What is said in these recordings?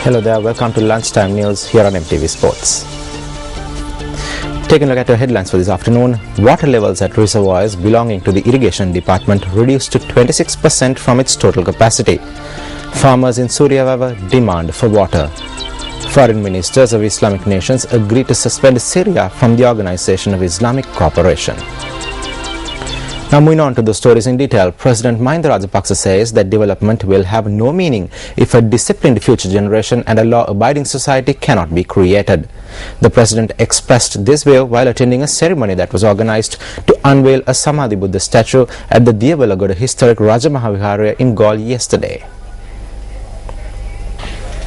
Hello there, welcome to Lunchtime News here on MTV Sports. Taking a look at your headlines for this afternoon, water levels at reservoirs belonging to the irrigation department reduced to 26% from its total capacity. Farmers in Surya demand for water. Foreign ministers of Islamic nations agreed to suspend Syria from the Organization of Islamic Cooperation. Now moving on to the stories in detail, President Mahinda Rajapaksa says that development will have no meaning if a disciplined future generation and a law-abiding society cannot be created. The president expressed this view while attending a ceremony that was organized to unveil a Samadhi Buddha statue at the Diyawalagoda historic Raja Mahaviharaya in Galle yesterday.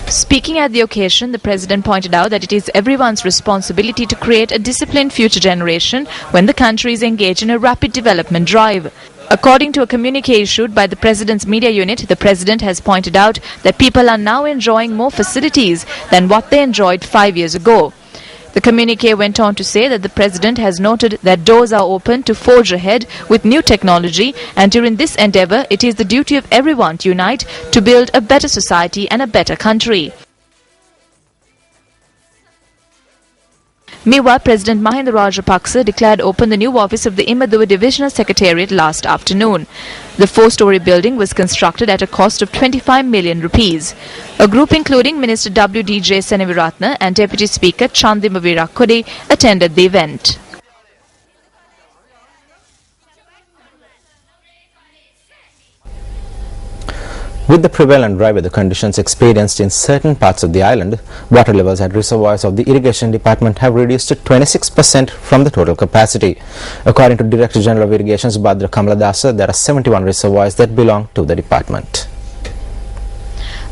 Speaking at the occasion, the president pointed out that it is everyone's responsibility to create a disciplined future generation when the country is engaged in a rapid development drive. According to a communique issued by the president's media unit, the president has pointed out that people are now enjoying more facilities than what they enjoyed 5 years ago. The communique went on to say that the president has noted that doors are open to forge ahead with new technology, and during this endeavor, it is the duty of everyone to unite to build a better society and a better country. Meanwhile, President Mahinda Rajapaksa declared open the new office of the Imaduwa Divisional Secretariat last afternoon. The four-story building was constructed at a cost of 25 million rupees. A group including Minister W.D.J. Seneviratne and Deputy Speaker Chandima Virakode attended the event. With the prevalent dry weather conditions experienced in certain parts of the island, water levels at reservoirs of the irrigation department have reduced to 26% from the total capacity. According to Director General of Irrigation's Bhadra Kamaladasa, there are 71 reservoirs that belong to the department.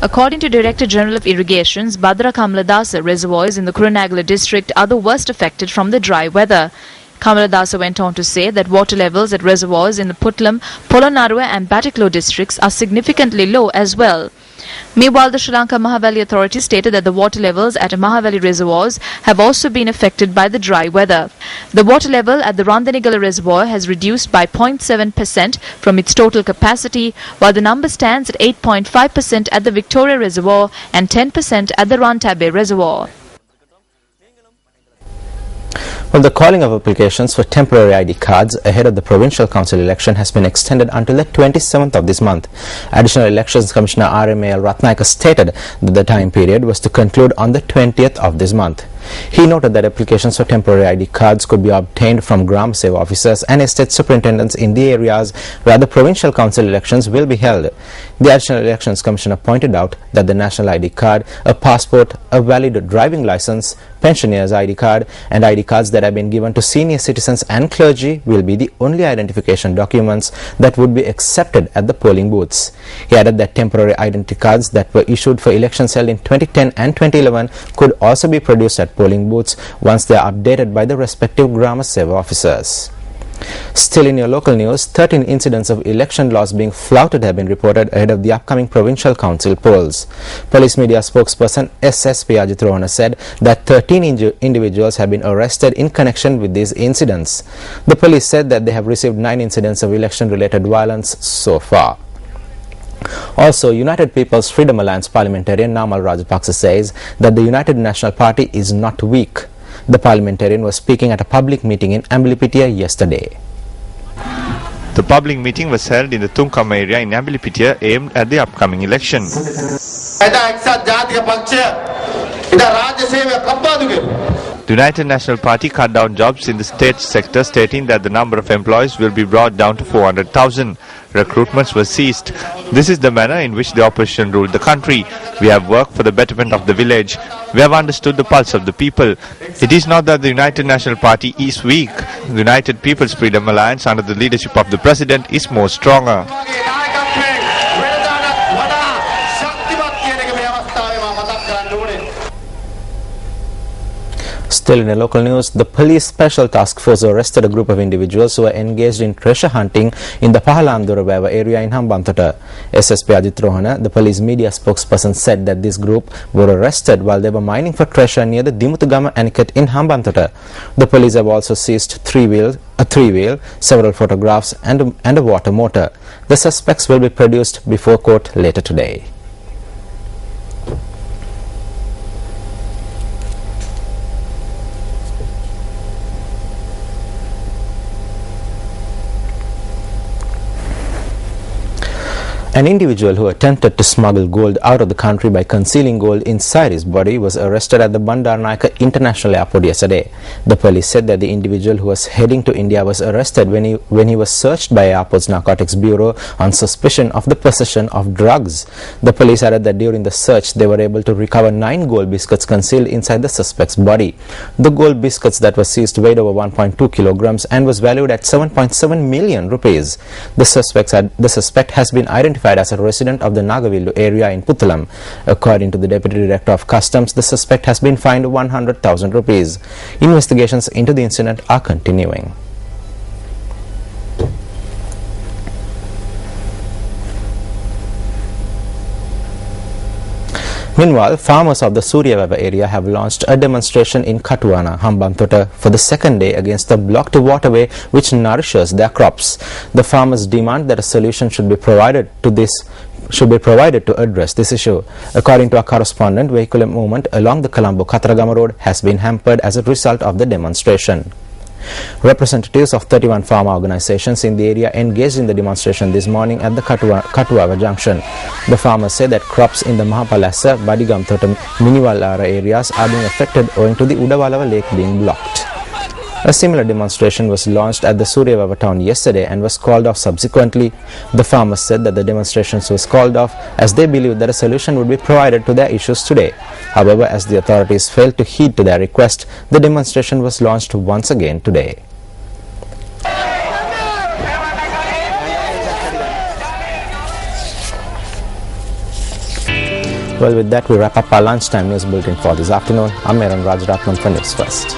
According to Director General of Irrigation's Bhadra Kamaladasa, reservoirs in the Kurunegala district are the worst affected from the dry weather. Kamaladasa went on to say that water levels at reservoirs in the Putlam, Polonnaruwa and Batiklo districts are significantly low as well. Meanwhile, the Sri Lanka Mahaveli Authority stated that the water levels at Mahaveli reservoirs have also been affected by the dry weather. The water level at the Randanigala reservoir has reduced by 0.7% from its total capacity, while the number stands at 8.5% at the Victoria reservoir and 10% at the Rantabe reservoir. Well, the calling of applications for temporary ID cards ahead of the provincial council election has been extended until the 27th of this month. Additional Elections Commissioner RMAL Ratnayaka stated that the time period was to conclude on the 20th of this month. He noted that applications for temporary ID cards could be obtained from Gram Seva officers and estate superintendents in the areas where the provincial council elections will be held. The Additional Elections Commissioner pointed out that the national ID card, a passport, a valid driving license, pensioners' ID card and ID cards that have been given to senior citizens and clergy will be the only identification documents that would be accepted at the polling booths. He added that temporary identity cards that were issued for elections held in 2010 and 2011 could also be produced at polling booths once they are updated by the respective Gram Seva officers. Still in your local news, 13 incidents of election laws being flouted have been reported ahead of the upcoming provincial council polls. Police media spokesperson SSP Ajit Rohana said that 13 individuals have been arrested in connection with these incidents. The police said that they have received 9 incidents of election-related violence so far. Also, United People's Freedom Alliance parliamentarian Namal Rajapaksa says that the United National Party is not weak. The parliamentarian was speaking at a public meeting in Ambilipitia yesterday. The public meeting was held in the Tungkam area in Ambilipitia aimed at the upcoming election. The United National Party cut down jobs in the state sector, stating that the number of employees will be brought down to 400,000. Recruitments were ceased. This is the manner in which the opposition ruled the country. We have worked for the betterment of the village. We have understood the pulse of the people. It is not that the United National Party is weak. The United People's Freedom Alliance under the leadership of the President is more stronger. Still in the local news, the police special task force arrested a group of individuals who were engaged in treasure hunting in the Pahalamdurabeva area in Hambantota. SSP Ajit Rohana, the police media spokesperson, said that this group were arrested while they were mining for treasure near the Dimutugama Aniket in Hambantota. The police have also seized a three-wheel, several photographs and a water motor. The suspects will be produced before court later today. An individual who attempted to smuggle gold out of the country by concealing gold inside his body was arrested at the Bandaranaike International Airport yesterday. The police said that the individual who was heading to India was arrested when he was searched by airport's Narcotics Bureau on suspicion of the possession of drugs. The police added that during the search they were able to recover 9 gold biscuits concealed inside the suspect's body. The gold biscuits that were seized weighed over 1.2 kilograms and was valued at 7.7 million rupees. The suspect has been identified as a resident of the Nagavillu area in Puttalam. According to the Deputy Director of Customs, the suspect has been fined 100,000 rupees. Investigations into the incident are continuing. Meanwhile, farmers of the Suryavava area have launched a demonstration in Katuwana, Hambantota for the second day against the blocked waterway which nourishes their crops. The farmers demand that a solution should be provided to address this issue. According to our correspondent, vehicular movement along the Colombo-Kataragama road has been hampered as a result of the demonstration. Representatives of 31 farmer organizations in the area engaged in the demonstration this morning at the Katuava junction. The farmers say that crops in the Mahapalassa, Badigamthota, Miniwalara areas are being affected owing to the Udawalawa lake being blocked. A similar demonstration was launched at the Suryavava town yesterday and was called off subsequently. The farmers said that the demonstrations was called off as they believed that a solution would be provided to their issues today. However, as the authorities failed to heed to their request, the demonstration was launched once again today. Well, with that, we wrap up our lunchtime news bulletin for this afternoon. I'm Meron Rajaratnam for News First.